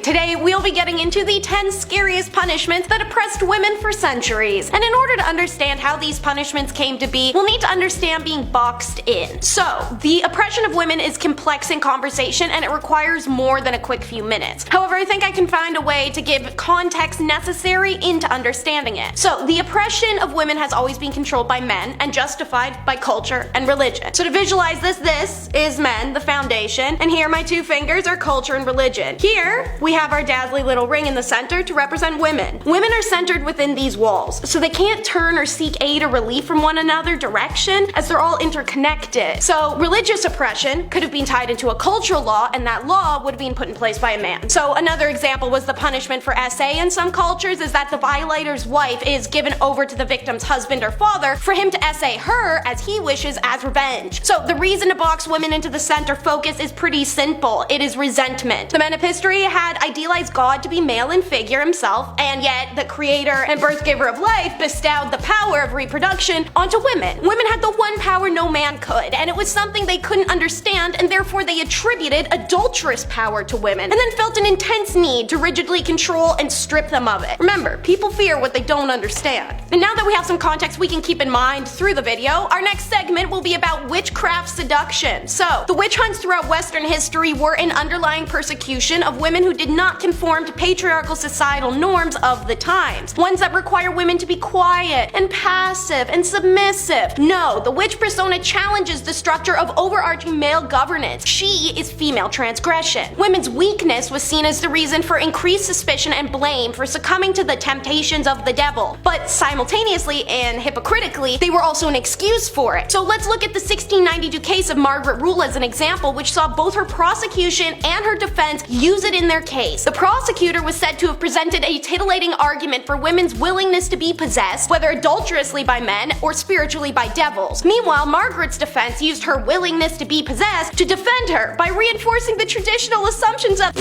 Today, we'll be getting into the 10 scariest punishments that oppressed women for centuries. And in order to understand how these punishments came to be, we'll need to understand being boxed in. So, the oppression of women is complex in conversation and it requires more than a quick few minutes. However, I think I can find a way to give context necessary into understanding it. So, the oppression of women has always been controlled by men and justified by culture and religion. So to visualize this is men, the foundation, and here my two fingers are culture and religion. Here, we have our dazzling little ring in the center to represent women. Women are centered within these walls, so they can't turn or seek aid or relief from one another direction, as they're all interconnected. So religious oppression could have been tied into a cultural law, and that law would have been put in place by a man. So another example was the punishment for SA in some cultures is that the violator's wife is given over to the victim's husband or father for him to SA her as he wishes as revenge. So the reason to box women into the center focus is pretty simple. It is resentment. The men of history had idealized God to be male in figure himself, and yet the creator and birth giver of life bestowed the power of reproduction onto women. Women had the one power no man could, and it was something they couldn't understand, and therefore they attributed adulterous power to women, and then felt an intense need to rigidly control and strip them of it. Remember, people fear what they don't understand. And now that we have some context we can keep in mind through the video, our next segment will be about witchcraft seduction. So, the witch hunts throughout Western history were an underlying persecution of women who did not conform to patriarchal societal norms of the times. Ones that require women to be quiet and passive and submissive. No, the witch persona challenges the structure of overarching male governance. She is female transgression. Women's weakness was seen as the reason for increased suspicion and blame for succumbing to the temptations of the devil. But simultaneously and hypocritically, they were also an excuse for it. So let's look at the 1692 case of Margaret Rule as an example, which saw both her prosecution and her defense use it in their case. The prosecutor was said to have presented a titillating argument for women's willingness to be possessed, whether adulterously by men or spiritually by devils. Meanwhile, Margaret's defense used her willingness to be possessed to defend her by reinforcing the traditional assumptions of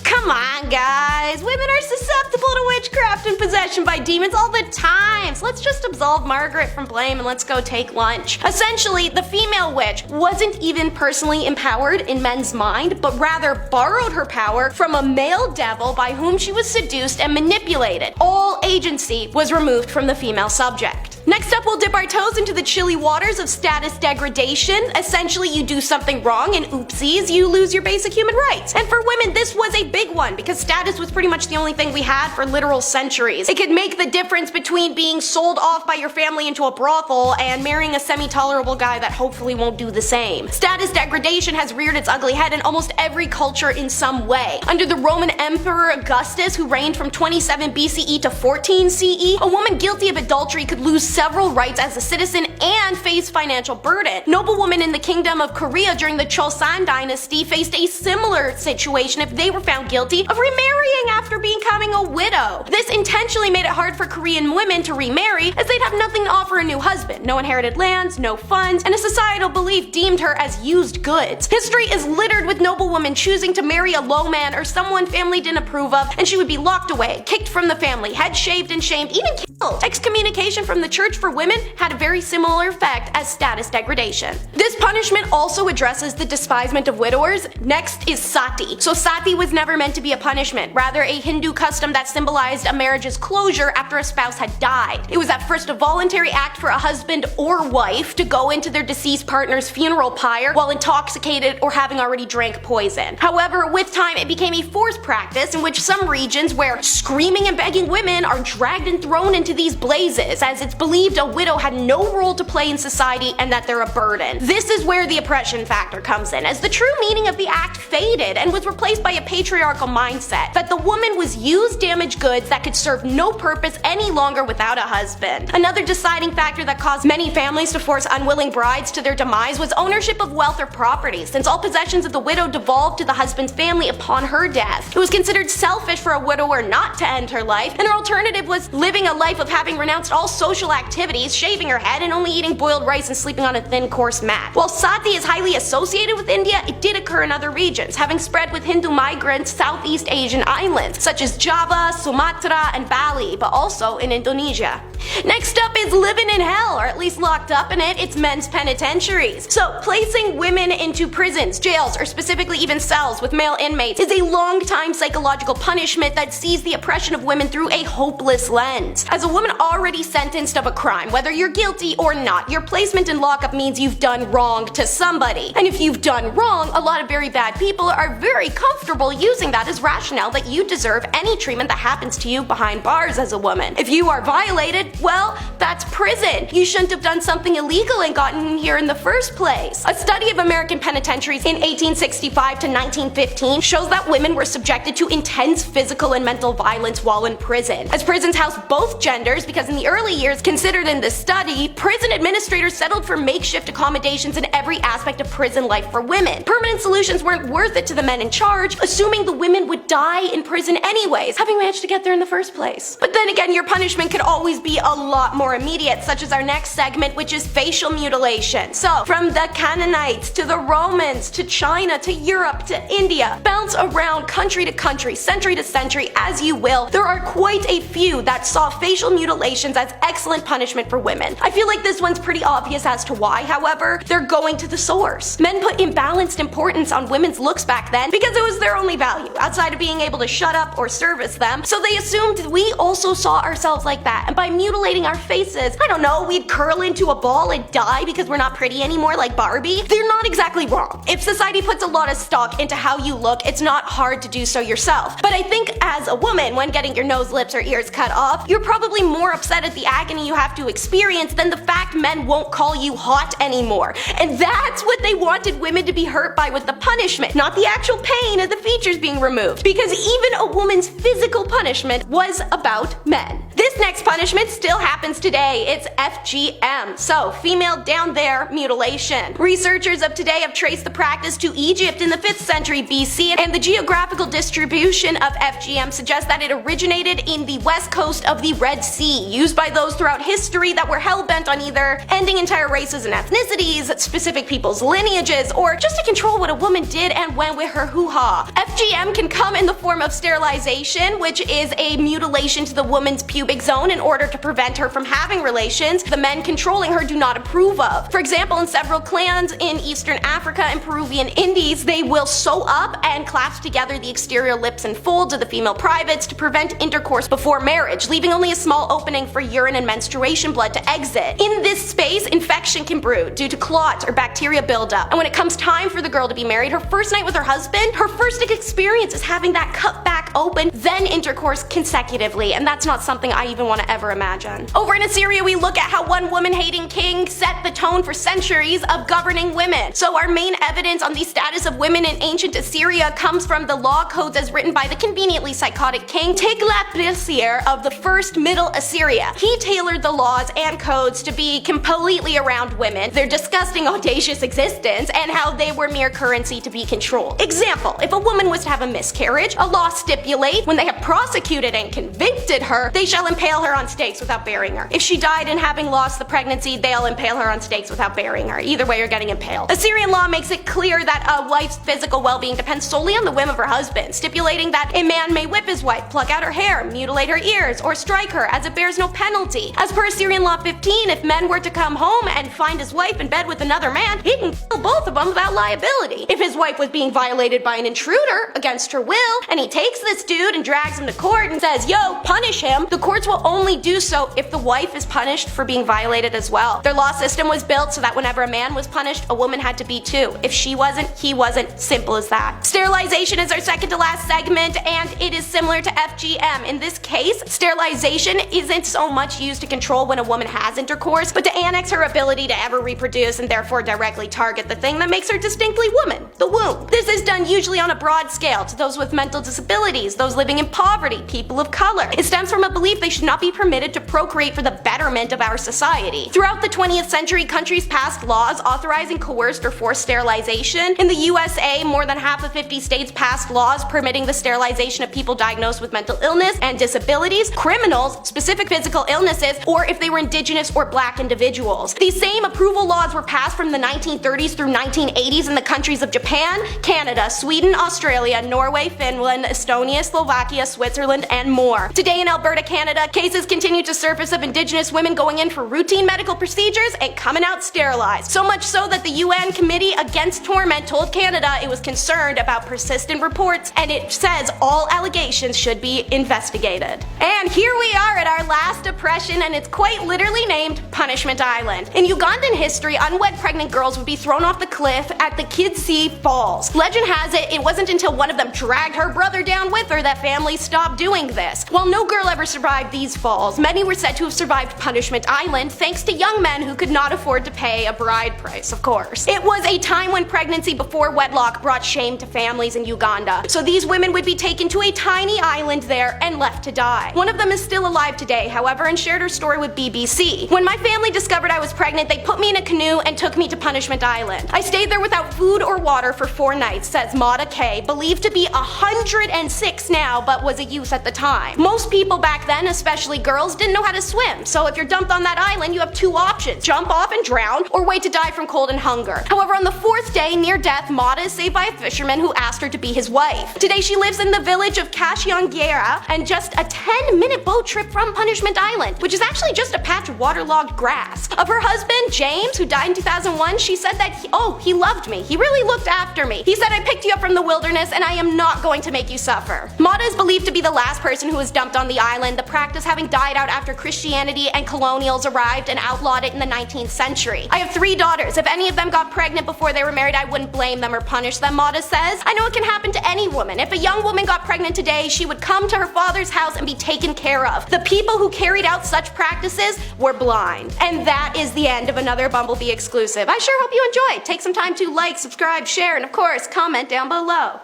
come on guys, women are susceptible to witchcraft and possession by demons all the time, so let's just absolve Margaret from blame and let's go take lunch. Essentially, the female witch wasn't even personally empowered in men's mind, but rather borrowed her power from a male devil by whom she was seduced and manipulated. All agency was removed from the female subject. Next up, we'll dip our toes into the chilly waters of status degradation. Essentially, you do something wrong and oopsies, you lose your basic human rights. And for women, this was a big one because status was pretty much the only thing we had for literal centuries. It could make the difference between being sold off by your family into a brothel and marrying a semi-tolerable guy that hopefully won't do the same. Status degradation has reared its ugly head in almost every culture in some way. Under the Roman Emperor Augustus, who reigned from 27 BCE to 14 CE, a woman guilty of adultery could lose several rights as a citizen and face financial burden. Noblewomen in the Kingdom of Korea during the Chosun dynasty faced a similar situation if they were found guilty of remarrying after becoming a widow. This intentionally made it hard for Korean women to remarry, as they'd have nothing to offer a new husband. No inherited lands, no funds, and a societal belief deemed her as used goods. History is littered with noblewomen choosing to marry a low man or someone family didn't approve of, and she would be locked away, kicked from the family, head shaved and shamed, even killed. Excommunication from the church for women had a very similar effect as status degradation. This punishment also addresses the despisement of widowers. Next is sati. So sati was never meant to be a punishment, rather a Hindu custom that symbolized a marriage's closure after a spouse had died. It was at first a voluntary act for a husband or wife to go into their deceased partner's funeral pyre while intoxicated or having already drank poison. However, with time it became a forced practice in which some regions where screaming and begging women are dragged and thrown into these blazes, as it's believed a widow had no role to play in society and that they're a burden. This is where the oppression factor comes in, as the true meaning of the act faded and was replaced by a patriarchal mindset that the woman was used damaged goods that could serve no purpose any longer without a husband. Another deciding factor that caused many families to force unwilling brides to their demise was ownership of wealth or property, since all possessions of the widow devolved to the husband's family upon her death. It was considered selfish for a widower not to end her life, and her alternative was living a life of having renounced all social activities, shaving her head, and only eating boiled rice and sleeping on a thin coarse mat. While sati is highly associated with India, it did occur in other regions, having spread with Hindu migrants Southeast Asian islands, such as Java, Sumatra, and Bali, but also in Indonesia. Next up is living in hell, or at least locked up in it. It's men's penitentiaries. So, placing women into prisons, jails, or specifically even cells with male inmates is a long-time psychological punishment that sees the oppression of women through a hopeless lens. As a woman already sentenced of a crime, whether you're guilty or not, your placement in lockup means you've done wrong to somebody. And if you've done wrong, a lot of very bad people are very comfortable using that as rationale that you deserve any treatment that happens to you behind bars as a woman. If you are violated, well, that's prison. You shouldn't have done something illegal and gotten here in the first place. A study of American penitentiaries in 1865 to 1915 shows that women were subjected to intense physical and mental violence while in prison. As prisons house both genders, because in the early years considered in this study, prison administrators settled for makeshift accommodations in every aspect of prison life for women. Permanent solutions weren't worth it to the men in charge, assuming the women would die in prison anyways, having managed to get there in the first place. But then again, your punishment could always be a lot more immediate, such as our next segment, which is facial mutilation. So, from the Canaanites, to the Romans, to China, to Europe, to India, bounce around country to country, century to century, as you will, there are quite a few that saw facial mutilations as excellent punishment for women. I feel like this one's pretty obvious as to why, however. They're going to the source. Men put imbalanced importance on women's looks back then because it was their only value, outside of being able to shut up or service them, so they assumed we also saw ourselves like that, and by mutilating our faces, I don't know, we'd curl into a ball and die because we're not pretty anymore like Barbie. They're not exactly wrong. If society puts a lot of stock into how you look, it's not hard to do so yourself. But I think as a woman, when getting your nose, lips, or ears cut off, you're probably more upset at the agony you have to experience than the fact men won't call you hot anymore. And that's what they wanted women to be hurt by with the punishment, not the actual pain of the features being removed, because even a woman's physical punishment was about men. This next punishment still happens today. It's FGM, so female down there mutilation. Researchers of today have traced the practice to Egypt in the 5th century BC, and the geographical distribution of FGM suggests that it originated in the west coast of the Red Sea, used by those throughout history that were hell-bent on either ending entire races and ethnicities, specific people's lineages, or just to control what a woman did and when with her hoo-ha. FGM can come in the form of sterilization, which is a mutilation to the woman's pubic zone in order to prevent her from having relations the men controlling her do not approve of. For example, in several clans in Eastern Africa and Peruvian Indies, they will sew up and clasp together the exterior lips and folds of the female privates to prevent intercourse before marriage, leaving only a small opening for urine and menstruation blood to exit. In this space, infection can brew due to clots or bacteria buildup, and when it comes time for the girl to be married, her first night with her husband, her first experience is having that cut back open, then intercourse consecutively, and that's not something I even want to ever imagine. Over in Assyria, we look at how one woman-hating king set the tone for centuries of governing women. So our main evidence on the status of women in ancient Assyria comes from the law codes as written by the conveniently psychotic king Tiglath-Pileser of the first Middle Assyria. He tailored the laws and codes to be completely around women, their disgusting, audacious existence, and how they were mere currency to be controlled. Example, if a woman was to have a miscarriage, a law stipulates when they have prosecuted and convicted her, they shall impale her on stakes without burying her. If she died in having lost the pregnancy, they'll impale her on stakes without burying her. Either way, you're getting impaled. Assyrian law makes it clear that a wife's physical well-being depends solely on the whim of her husband, stipulating that a man may whip his wife, pluck out her hair, mutilate her ears, or strike her, as it bears no penalty. As per Assyrian law 15, if men were to come home and find his wife in bed with another man, he can kill both of them without liability. If his wife was being violated by an intruder against her will, and he takes this dude and drags him to court and says, yo, punish him, the courts will only do so if the wife is punished for being violated as well. Their law system was built so that whenever a man was punished, a woman had to be too. If she wasn't, he wasn't. Simple as that. Sterilization is our second to last segment, and it is similar to FGM. In this case, sterilization isn't so much used to control when a woman has intercourse, but to annex her ability to ever reproduce and therefore directly target the thing that makes her distinctly woman, the womb. This is done usually on a broad scale to those with mental disabilities, those living in poverty, people of color. It stems from a belief they should not be permitted to procreate for the betterment of our society. Throughout the 20th century, countries passed laws authorizing coerced or forced sterilization. In the USA, more than half of 50 states passed laws permitting the sterilization of people diagnosed with mental illness and disabilities, criminals, specific physical illnesses, or if they were indigenous or black individuals. These same approval laws were passed from the 1930s through 1980s in the countries of Japan, Canada, Sweden, Australia, Norway, Finland, Estonia, Estonia, Slovakia, Switzerland, and more. Today in Alberta, Canada, cases continue to surface of Indigenous women going in for routine medical procedures and coming out sterilized. So much so that the UN Committee Against Torment told Canada it was concerned about persistent reports, and it says all allegations should be investigated. And here we are at our last oppression, and it's quite literally named Punishment Island. In Ugandan history, unwed pregnant girls would be thrown off the cliff at the Kidsee Falls. Legend has it wasn't until one of them dragged her brother down with her that families stopped doing this. While no girl ever survived these falls, many were said to have survived Punishment Island thanks to young men who could not afford to pay a bride price, of course. It was a time when pregnancy before wedlock brought shame to families in Uganda, so these women would be taken to a tiny island there and left to die. One of them is still alive today, however, and shared her story with BBC. When my family discovered I was pregnant, they put me in a canoe and took me to Punishment Island. I stayed there without food or water for 4 nights, says Mata K, believed to be 106 now, but was a youth at the time. Most people back then, especially girls, didn't know how to swim, so if you're dumped on that island, you have 2 options: jump off and drown, or wait to die from cold and hunger. However, on the 4th day, near death, Mata is saved by a fisherman who asked her to be his wife. Today, she lives in the village of Kashiongera and just a 10-minute boat trip from Punishment Island, which is actually just a patch of waterlogged grass. Of her husband, James, who died in 2001, she said that he loved me. He really looked after me. He said, "I picked you up from the wilderness and I am not going to make you suffer." Mata is believed to be the last person who was dumped on the island, the practice having died out after Christianity and colonials arrived and outlawed it in the 19th century. "I have 3 daughters. If any of them got pregnant before they were married, I wouldn't blame them or punish them," Mata says. "I know it can happen to any woman. If a young woman got pregnant today, she would come to her father's house and be taken care of. The people who carried out such practices were blind." And that is the end of another Bumblebee exclusive. I sure hope you enjoyed. Take some time to like, subscribe, share, and of course, comment down below.